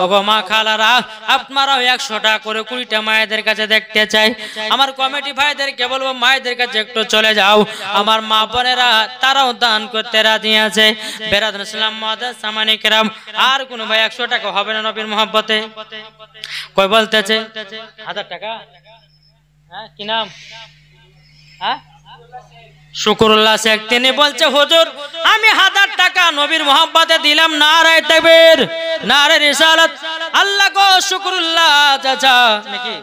ও গো মা খালারা, আপনারাও 100 টাকা করে 20টা মায়েদের কাছে দেখতে চাই। আমার কমিটি ভাইদেরকে বলবো, মায়েদের কাছে একটু চলে যাও। আমার মা বোনেরা তারাও দান করতে রাজি আছে। বেরাদান ইসলাম মুআজ্জাজ সামানি কেরাম, আর কোন ভাই 100 টাকা হবে না নবীর মহব্বতে? কই বলতেছে 1000 টাকা? হ্যাঁ, কি নাম? হ্যাঁ, শুকরুল্লাহ শেখ। তিনি বলছে, হুজুর আমি 1000 টাকা নবীর মহব্বতে দিলাম। নারায়ে তাকবীর, নারায়ে রিসালাত। আল্লাহ গো শুকরুল্লাহ চাচা নাকি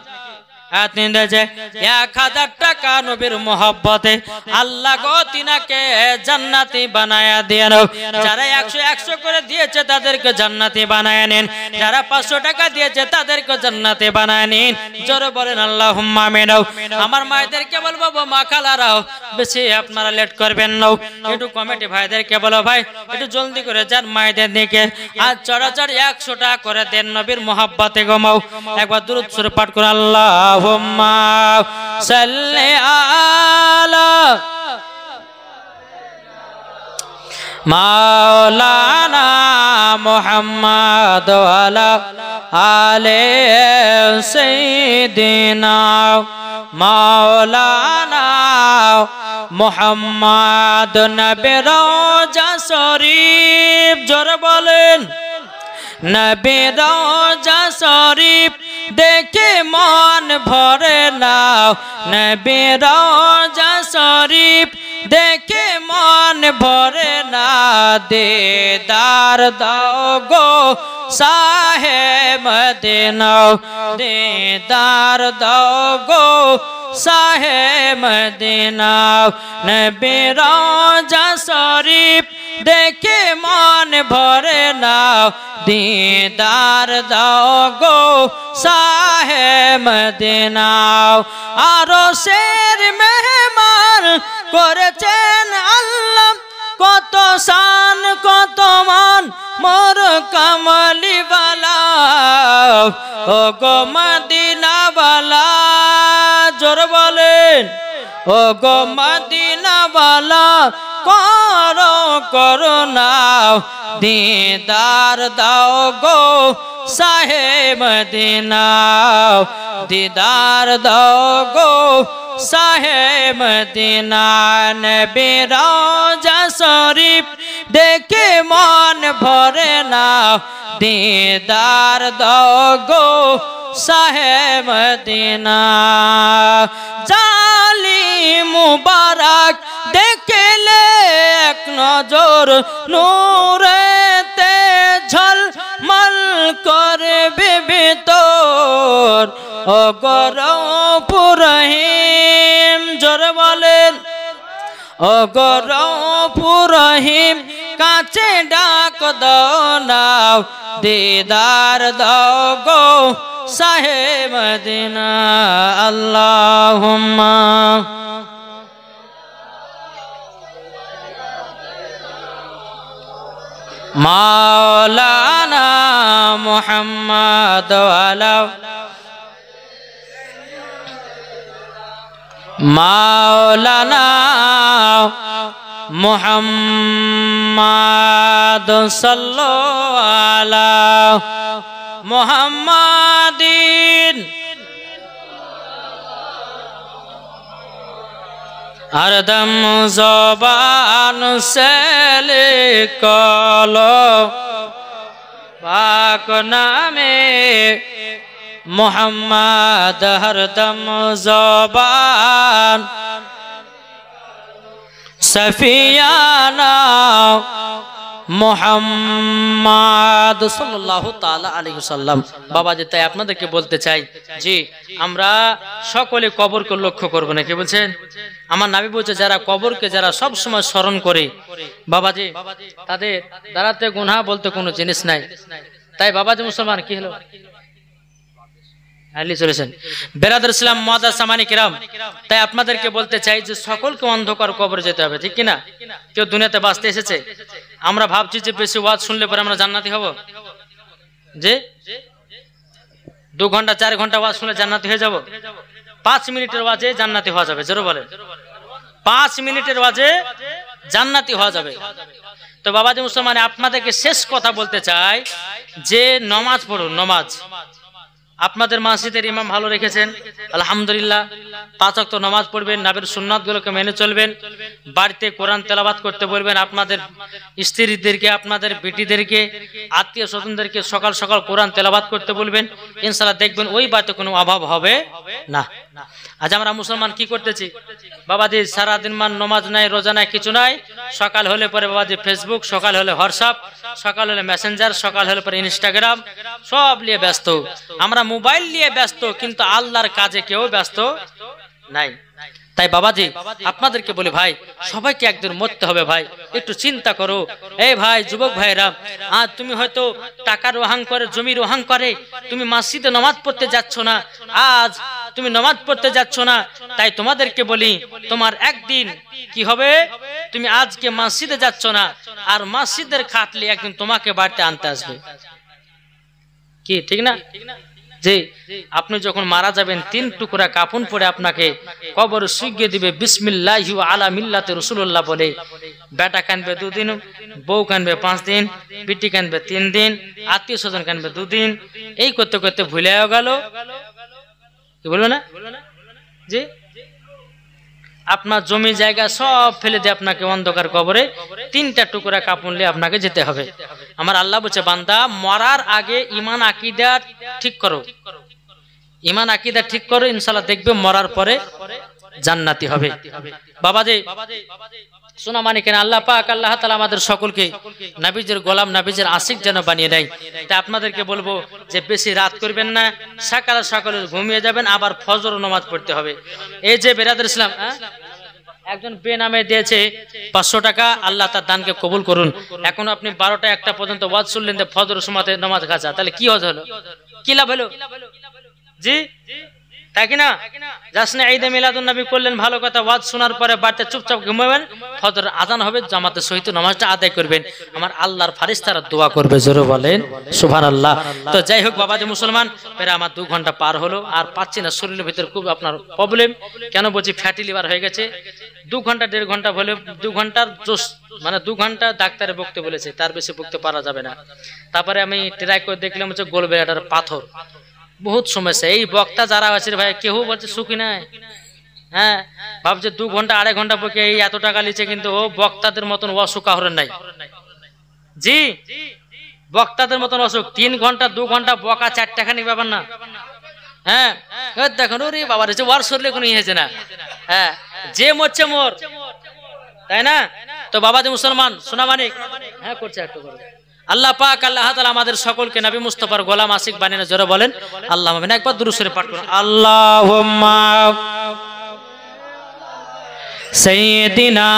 1000 টাকা নবীর মহব্বতে আল্লাহ গো তিনাকে জান্নাতি বানায়া দিয়ে নাও। যারা 100 করে দিয়েছে তাদেরকে জান্নাতি বানায়া নেন, যারা 500 টাকা দিয়েছে তাদেরকে জান্নাতি বানায়া নিন। জোরে বলেন আল্লাহুম্মা আমিন। আমার মায়েদেরকে বলবো, মা খালারাও বেশি আপনারা লেট করবেন না। একটু কমিটি ভাইদেরকে বলো, ভাই একটু জলদি করে যান মায়েদের দিকে। আর চড়াচড় 100 টাকা করে দেন নবীর মহব্বতে গমাও। একবার দুরূদ শরীফ পাঠ করে আল্লাহুম্মা সাল্লি আলা মাওলানা মুহাম্মদ ওয়া আলা আলি সাইয়্যিদিনা মাওলানা মুহাম্মদ। নবী রওজা শরীফ, জোরে বলেন, নবী রওজা শরীফ দেখে মন ভরে না, নবী রওজা শরীফ দেখে মন ভরে না। দিদার দাও গো শাহে মদিনা, দিদার দাও গো শাহে মদিনা। নবী রওজা শরীফ দেখে মন ভরে না, দিদার দাও গো শাহে মদিনা। আরশের মেহমান করেছেন আল্লাহ, কত শান কত মান মোর কামলি বালা, ও গো মদিনা বালা, জোর বলেন, ও গো মদিনা বালা করো করুণা। দিদার দাও গো শাহে মদিনা, দিদার দাও গো শাহে মদিনা। নবী রওজা শরীফ দেখে মন ভরে না, দিদার দাও গো শাহে মদিনা। জালি মুবারক দেখলে এক নজর নূরেতে ঝলমল করবে ভিতর, ও গো রউফুর রহিম, জোরে বলেন, ও গো রউফুর রহিম কাছে ডাক দাও না, দিদার দাও গো শাহে মদিনা। আল্লাহুম্মা মাওলানা মুহাম্মদ ওয়ালা মাওলানা মুহাম্মদ সাল্লাল্লাহু আলা মুহাম্মাদিন। हरदम ज़बान से लिखलो पाक नामे मोहम्मद, हरदम ज़बान सफियाना মোহাম্মদ সাল্লাল্লাহু তাআলা আলাইহি ওয়াসাল্লাম। বাবা জি, তাই আপনাদেরকে বলতে চাই, জি আমরা সকলে কবরকে লক্ষ্য করব না। কি বলছেন? আমার নবী বলছে, যারা কবরকে যারা সব সময় স্মরণ করে বাবাজি, তাদের দ্বারাতে গুনাহ বলতে কোনো জিনিস নাই। তাই বাবাজি মুসলমান কি হলো চলেছেন বেরাদার ইসলাম মুআজ্জাজ সামানি কিরাম, তাই আপনাদেরকে বলতে চাই যে সকলকে অন্ধকার কবরে যেতে হবে, ঠিক কিনা? কেউ দুনিয়াতে বাঁচতে এসেছে, আমরা ভাবছি যে বেশি ওয়াজ শুনলে পরে আমরা জান্নাতি হব, যে 2 ঘন্টা 4 ঘন্টা ওয়াজ শুনলে জান্নাতি হয়ে যাব। 5 মিনিটের ওয়াজে জান্নাতি হওয়া যাবে, জোরে বলেন 5 মিনিটের ওয়াজে জান্নাতি হওয়া যাবে। তো বাবাজি মুসলমান, আপনাদেরকে শেষ কথা বলতে চাই যে নামাজ পড়ুন। নামাজ আপনাদের মসজিদের ইমাম ভালো রেখেছেন, আলহামদুলিল্লাহ। 5 ওয়াক্ত নামাজ পড়বেন, নবীর সুন্নাতগুলোকে মেনে চলবেন, বাড়িতে কোরআন তেলাওয়াত করতে বলবেন, আপনাদের স্ত্রীদেরকে, আপনাদের বেটিদেরকে, আত্মীয় স্বজনদেরকে সকাল সকাল কোরআন তেলাওয়াত করতে বলবেন। ইনশাআল্লাহ দেখবেন ওই বাড়িতে কোনো অভাব হবে না। আজ আমরা মুসলমান কি করতেছি বাবাজি, সারাদিন মান নামাজ নাই, রোজা নাই, কিছু নাই। সকাল হলে পরে বাবাজি ফেসবুক, সকাল হলে হোয়াটসঅ্যাপ, সকাল হলে মেসেঞ্জার, সকাল হলে পরে ইনস্টাগ্রাম, সব নিয়ে ব্যস্ত। আমরা মোবাইল নিয়ে ব্যস্ত, কিন্তু আল্লাহর কাজে কেউ ব্যস্ত নাই। তাই বাবাজি আপনাদেরকে বলি ভাই, সবাইকে একদিন মরতে হবে ভাই, একটু চিন্তা করো। এই ভাই, যুবক ভাইরা, আজ তুমি হয়তো টাকার ওহাং করে, জমির ওহাং করে তুমি মসজিদে নামাজ পড়তে যাচ্ছ না, আজ তুমি নামাজ পড়তে যাচ্ছ না। তাই তোমাদেরকে বলি, তোমার একদিন কি হবে, তুমি আজকে মসজিদে যাচ্ছ না, আর মসজিদের খাটলি একদিন তোমাকে বাড়িতে আনতে আসবে। কি ঠিক না? যে আপনি যখন মারা যাবেন 3 টুকরা কাফন পরে আপনাকে কবরে শুইয়ে দিবে, বিসমিল্লাহি ওয়া আলা মিল্লাতি রাসূলুল্লাহ বলে। বেটা কানবে 2 দিন, বউ কানবে 5 দিন, বিটি কানবে 3 দিন, আত্মীয় স্বজন কানবে 2 দিন। এই করতে করতে ভুলেও গেল, কি বলবো না জি, আপনার জমি জায়গা সব ফেলে দিয়ে আপনাকে অন্ধকার কবরে 3টা টুকরা কাপড় নিয়ে আপনাকে যেতে হবে। আমার আল্লাহ বলছে, বান্দা মরার আগে ঈমান আকীদা ঠিক করো, ঈমান আকীদা ঠিক করো, ইনশাআল্লাহ দেখবে মরার পরে জান্নাতি হবে। বাবাজি শোনা মানে কেন, আল্লাহ পাক আল্লাহ তাআলা আমাদের সকলকে নবীজির গোলাম, নবীজির আশিক যেন বানিয়ে দেয়। তাই আপনাদেরকে বলবো যে বেশি রাত করবেন না, সকালে সকালে ঘুমিয়ে যাবেন, আবার ফজর নামাজ পড়তে হবে। এই যে বেরাদার ইসলাম, একজন বেনামে দিয়েছে 500 টাকা, আল্লাহ তার দানকে কবুল করুন। এখন আপনি 12টা 1টা পর্যন্ত ওয়াজ শুনলেন, ফজর সময়তে নামাজ গাছা, তাহলে কি হলো, কি লাভ হলো জি? তাই কিনা? যাসনে ঈদে মিলাদুন নবী করলেন, ভালো কথা, ওয়াজ শোনার পরে বাড়িতে চুপচাপ ঘুমাবেন, ফজর আজান হবে, জামাতের সহিত নামাজটা আদায় করবেন, আমার আল্লাহর ফারিস্তারা দোয়া করবে, জোরে বলেন সুবহানাল্লাহ। তো যাই হোক বাবাজি মুসলমান, প্রায় আমার 2 ঘন্টা পার হলো, আর পাচ্ছি না, শরীরের ভিতরে খুব আপনার প্রবলেম। কেন বলছি, ফ্যাটি লিভার হয়ে গেছে। 2 ঘন্টা 1.5 ঘন্টা হলে 2 ঘন্টার জোশ, মানে 2 ঘন্টা ডাক্তারে বকতে বলেছে, তার বেশি বকতে পারা যাবে না। তারপরে আমি ট্রাই করে দেখলাম হচ্ছে গোলব্লাডার পাথর, বহুত সমস্যা। এই বক্তা যারা আছে ভাই, কেউ বলছে সুখী নাই, হ্যাঁ ভাবছে 2 ঘন্টা 2.5 ঘন্টা পকে এই এত টাকা লিছে, কিন্তু ও বক্তাদের মতন অসুখ কাহরের নাই জি, বক্তাদের মতন অসুখ। 3 ঘন্টা 2 ঘন্টা বকা 4 টাকানি ব্যাপার না। হ্যাঁ দেখুন, ওরে বাবা রে, ওয়ার শরীরে কোনো হয়েছে না, হ্যাঁ যে মরছে মোর, তাই না? তো বাবাজি মুসলমান শোনা মানিক, হ্যাঁ করছে একটু করে। আল্লাহ পাক আল্লাহ তাআলা আমাদের সকলকে নবী মুস্তাফার গোলাম আশিক বানিয়ে জোরে বলেন আল্লাহুম্মা আমিন। একবার দুরূদ শরীফ পাঠ করুন, আল্লাহুম্মা সাইয়্যিদিনা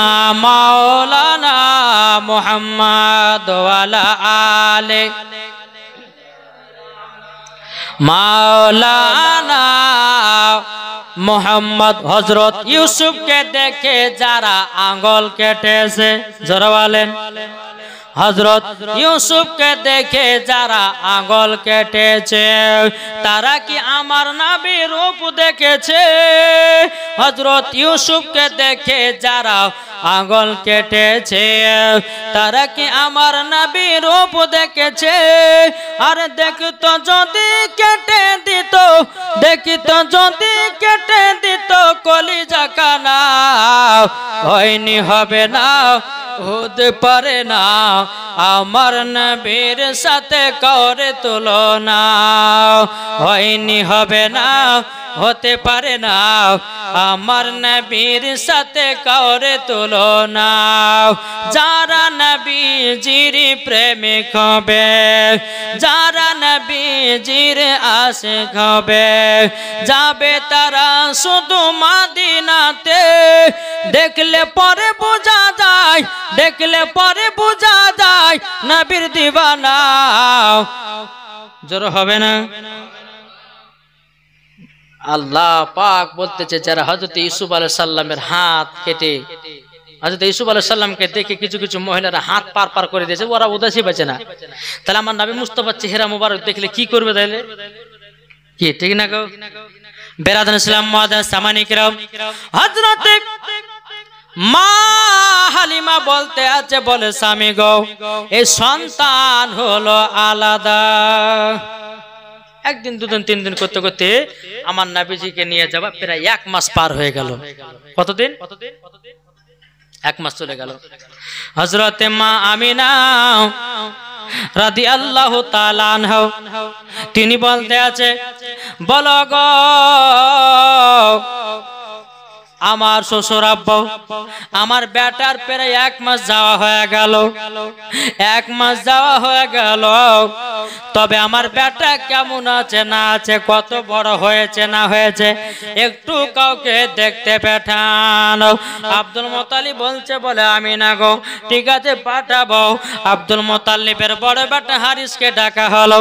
মাওলানা মুহাম্মদ ওয়া আলা আলি মাওলানা মুহাম্মদ। হযরত ইউসুফকে দেখে যারা আঙ্গুল কেটেছে, জোরে বলেন হযরত ইউসুফকে দেখে যারা আঙ্গুল কেটেছে, তারা কি আমার নবীর রূপ দেখেছে? হযরত ইউসুফকে দেখে যারা আঙ্গুল কেটেছে, তারা কি আমার নবীর রূপ দেখেছে? আর দেখতো যদি কেটে দিত, দেখিত যদি কেটে দিত কলিজা কানা, হয়নি হবে না, হতে পারে না আমার নবীর সাথে করে তুলনা, হয়নি হবে না, হতে পারে না আমার নবীর সাথে করে তুলনা। যারা নবীজির প্রেমিক হবে, যারা নবীজির আশিক হবে, যাবে তারা শুধু মদিনাতে। দেখলে পরে বোঝা যায়, দেখলে পরে বোঝা যায় নবীর দিওয়ানা। জোর হবে না? আল্লাহ পাক বলতেছে, যারা হযরত ইউসুফ আলাইহিস সালামের হাত কেটে, হযরত ইউসুফ আলাইহিস সালামকে দেখে কিছু কিছু মহিলারা হাত পার পার করে দিয়েছে, ওরা উদাসী বাঁচে না। তাহলে আমার নবী মুস্তাফার চেহারা মুবারক দেখলে কি করবে? তাহলে কি ঠিক না গো? বেরাদান ইসলাম মুআজ্জাজ সামানী কিরাম, হযরত মা হালিমা বলতে আছে, বলে স্বামী গো এই সন্তান হলো আলাদা। একদিন দুদিন তিন দিন করতে করতে আমার নবীজিকে নিয়ে যাবা প্রায় 1 মাস পার হয়ে গেল। কতদিন? 1 মাস চলে গেল। হযরতে মা আমিনা রাদিয়াল্লাহু তাআলা আনহা তিনি বলতে আছে, বলো গো আমার শ্বশুর আব্বা, আমার বেটার প্রায় 1 মাস যাওয়া হয়ে গেল, 1 মাস যাওয়া হয়ে গেল, তবে আমার বেটা কেমন আছে না আছে, কত বড় হয়েছে না হয়েছে, একটু কাউকে দেখতে পাঠানো। আব্দুল মুত্তালিব বলছে, বলে আমি না গো, ঠিক আছে পাঠাবো। আব্দুল মুত্তালিবের বড় বেটা হারিসকে ডাকা হলো,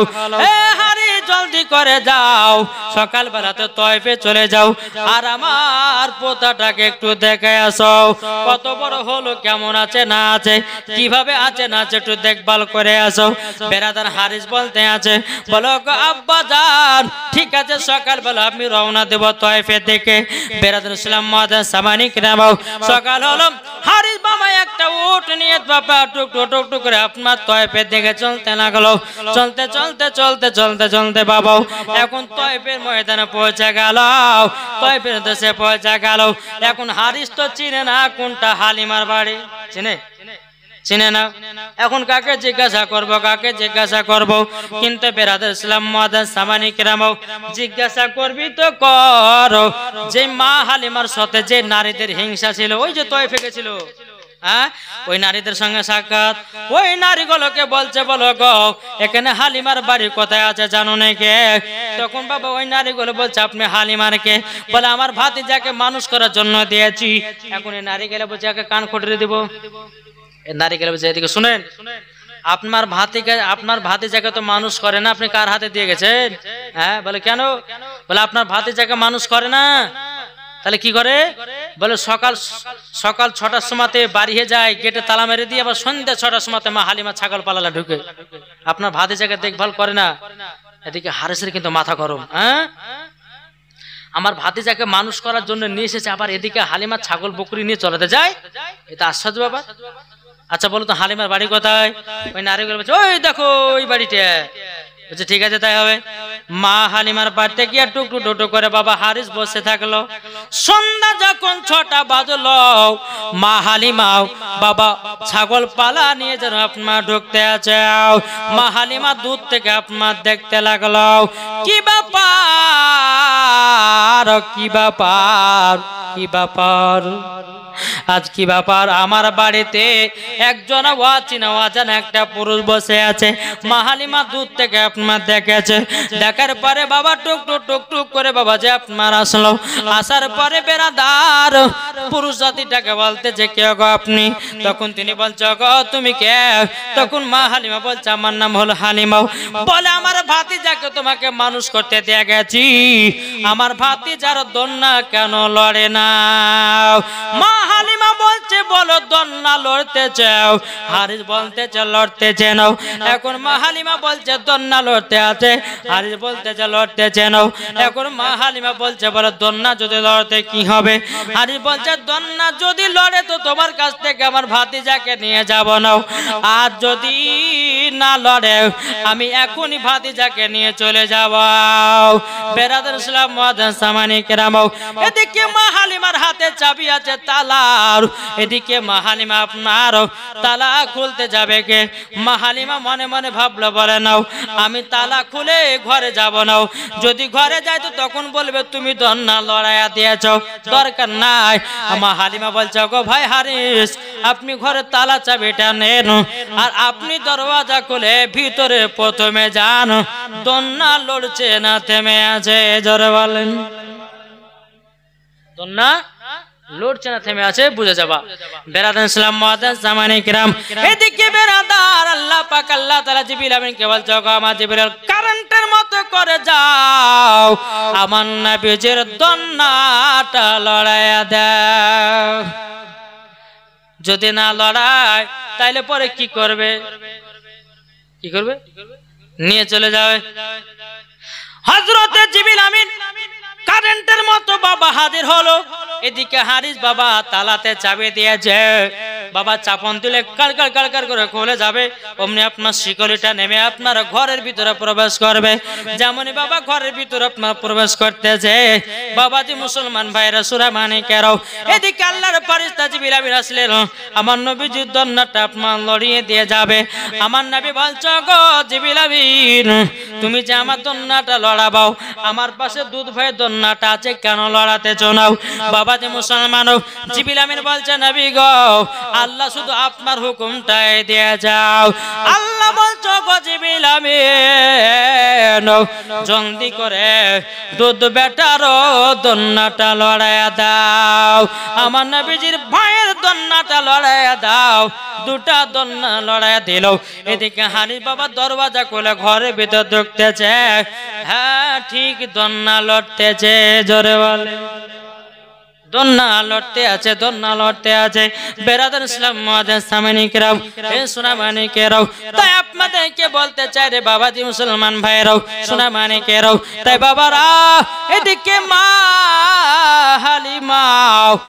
এ হারিস জলদি করে যাও, সকালবেলাতে তয়ফে চলে যাও, আর আমার পোতাটাকে একটু দেখে আসো, কত বড় হলো, কেমন আছে না আছে, কিভাবে আছে না আছে, একটু দেখভাল করে আসো। বেরাদার হারিস বলতে আছে, বলো গো আব্বা জান, ঠিক আছে সকালবেলা আমি রওনা দেব তয়ফের দিকে। বেরাদার ইসলাম মুআজ্জাজ সামানী কিরাম, সকাল হলো, হারিস বাবা একটা উট নিয়ে বাবা টুক টুক টুক করে আপনার তয়ফের দিকে চলতে লাগলো। চলতে চলতে চলতে চলতে চলতে বাবা এখন তয়ফের ময়দানে পৌঁছে গেল, তয়ফের দেশে পৌঁছে গেল। এখন হারিস তো চিনে না কোনটা হালিমার বাড়ি, চিনে না। এখন কাকে জিজ্ঞাসা করব, কাকে জিজ্ঞাসা করব? কিন্তু বেরাদার ইসলাম মুআজ্জাজ সামানী কিরাম, জিজ্ঞাসা করবি তো কর, যে মা হালিমার সাথে যে নারীদের হিংসা ছিল, ওই যে তয়ফে গেছিল, হ্যাঁ, ওই নারীদের সঙ্গে সাক্ষাৎ, ওই নারীগুলোকে বলছে, বলো গো এখানে হালিমার বাড়ি কোথায় আছে জানো নাকি? তখন বাবা ওই নারীগুলো বলছে, আপনি হালিমার কে? বলে আমার ভাতিজাকে মানুষ করার জন্য দিয়েছি। এখন এই নারী গেলে বলছে, একে কান খুঁটিয়ে দিব। নারী গেলে বলছে, এদিকে শুনেন, আপনার ভাতিজাকে তো মানুষ করে না, আপনি কার হাতে দিয়ে গেছেন? হ্যাঁ, বলে কেন? বলে আপনার ভাতিজাকে মানুষ করে না, তাহলে কি করে? বলে সকাল 6টার সময়তে বাড়িয়ে যায়, গেটে তালা মেরে দিয়ে, আবার সন্ধ্যা 6টার সময়তে মা হালিমা ছাগল পালালা ঢুকে। আপনার ভাতিজাকে দেখভাল করে না। এদিকে হারিসের কিন্তু মাথা গরম, হ্যাঁ, আমার ভাতিজাকে মানুষ করার জন্য নিয়ে এসেছে, আবার এদিকে হালিমা ছাগল বকরি নিয়ে চলাতে যায়, এটা আশ্চর্য ব্যাপার। আচ্ছা বলো তো হালিমার বাড়ি কোথায়? ওই নারীগুলো বলছে, ওই দেখো ওই বাড়িটা। বলছে ঠিক আছে তাই হবে। মা হালিমার বাড়িতে গিয়ে টুকটু টুকটু করে বাবা হারিস বসে থাকলো। সন্ধ্যা যখন 6টা বাজলো, মা হালিমা বাবা ছাগল পালা নিয়ে যেন আপনার ঢুকতে আছে। মা হালিমা দূর থেকে আপনার দেখতে লাগলো, কি ব্যাপার, কি ব্যাপার, কি ব্যাপার, আজ কি ব্যাপার? আমার বাড়িতে একজন অচেনা অজানা একটা পুরুষ বসে আছে। মা হালিমা দূর থেকে আপনার দেখেছে, দেখার পরে বাবা টুক টুক টুক টুক করে বাবা যে আপনার আসলো। আসার পরে বেরাদার পুরুষ জাতিটাকে বলতে যে কে গো আপনি? তখন তিনি বলছে, গো তুমি কে? তখন মা হালিমা বলছে, আমার নাম হলো হালিমা। বলে আমার ভাতিজাকে তোমাকে মানুষ করতে দিয়ে গেছি, আমার ভাতিজার দন্না কেন লড়ে না? মা হালিমা বলছে, বলো দন্না লড়তে চাও? হারিস বলতে চাও লড়তে চেনো? এখন মা হালিমা বলছে দন্না লড়তে আছে, হারিস বলতে চাও লড়তে চেনো? এখন মা হালিমা বলছে, বলো দন্না যদি লড়তে কি হবে? হারিস বলছে, দন্না যদি লড়ে তো তোমার কাছ থেকে আমার ভাতিজাকে নিয়ে যাব না, আর যদি না লড়ে আমি এখনই ভাতিজাকে নিয়ে চলে যাব। বেরাদার ইসলাম মুআজ্জাজ সামানী কিরাম, এদিকে মা হালিমার হাতে চাবি আছে তালার, এদিকে মা হালিমা আপনার তালা খুলতে যাবে কে? মা হালিমা মনে মনে ভাবলো, বলে নাও আমি তালা খুলে ঘরে যাব না, যদি ঘরে যাই তো তখন বলবে তুমি দন্না লড়াইয়া দিয়েছ, দরকার নাই। মা হালিমা বলছে, গো ভাই হারিস, আপনি ঘরে তালা চাবিটা নেন, আর আপনি দরওয়াজা খুলে ভিতরে প্রথমে যান, দন্না লড়ছে না থেমে আছে। জোরে বলেন, দন্না লড়ছে না থেমে আছে, বুঝে যাবা। বেরাদার ইসলাম মুআজ্জাজ সামানী কিরাম, এদিকে বেরাদার আল্লাহ পাক আল্লাহ তাআলা জিবরিল আমিনকে বলছে, গো আমার জিবরিল কারেন্টের মতো করে যাও, আমার নবীজির দন্নাটা লড়াইয়া দাও। যদি না লড়ায় তাইলে পরে কি করবে? কি করবে? নিয়ে চলে যাবে। হযরতে জিবরিল আমিন কারেন্টের মতো বাবা হাজির হলো। এদিকে হারিস বাবা তালাতে চাবি দিয়েছে। বাবা চাপন দিলে কার করে খুলে যাবে, অমনি আপনার শিকলিটা নেমে আপনার ঘরের ভিতরে প্রবেশ করবে। যেমনই বাবা ঘরের ভিতরে আপনার প্রবেশ করতেছে, বাবাজি মুসলমান ভাইরা সূরা মানিকেরাও, এদিকে আল্লাহর ফেরেশতা জিবরিল আমিন আসলেন। আমার নবীজির দন্নাটা আপনার লড়িয়ে দিয়ে যাবে। আমার নবী বলছো গো জিবরিল আমিন, তুমি যে আমার দন্নাটা লড়াবাও, আমার পাশে দুধ ভাই দন্নাটা আছে, কেন লড়াতে চোনাও? বাবাজি মুসলমান জিবরিল আমিন বলছে নবী গো, আল্লাহ শুধু আপনার হুকুমটাই দিয়ে যাও। আল্লাহ বলছো গো জিবরিল আমিন, জলদি করে দুধ বেটার দন্নাটা লড়াইয়া দাও। আমার নবীজির ভাইয়ের দন্নাটা লড়াইয়া দাও। দুটা দন্না লড়াইয়া দিল। এদিকে হানিফ বাবা দরওয়াজা খুলে ঘরের ভিতর ঢুকতেছে। হ্যাঁ ঠিক দন্না লড়তেছে, জোরে বলে দন্না লড়তে আছে, দন্না লড়তে আছে। বেরাদার ইসলাম মুআজ্জিজ সামানিকেরাও, এ সোনামানিকেরাও, তাই আপনাদেরকে বলতে চাই রে বাবাজি মুসলমান ভাইরাও, সোনামানিকেরাও, তাই বাবারা এদিকে মা হালিমা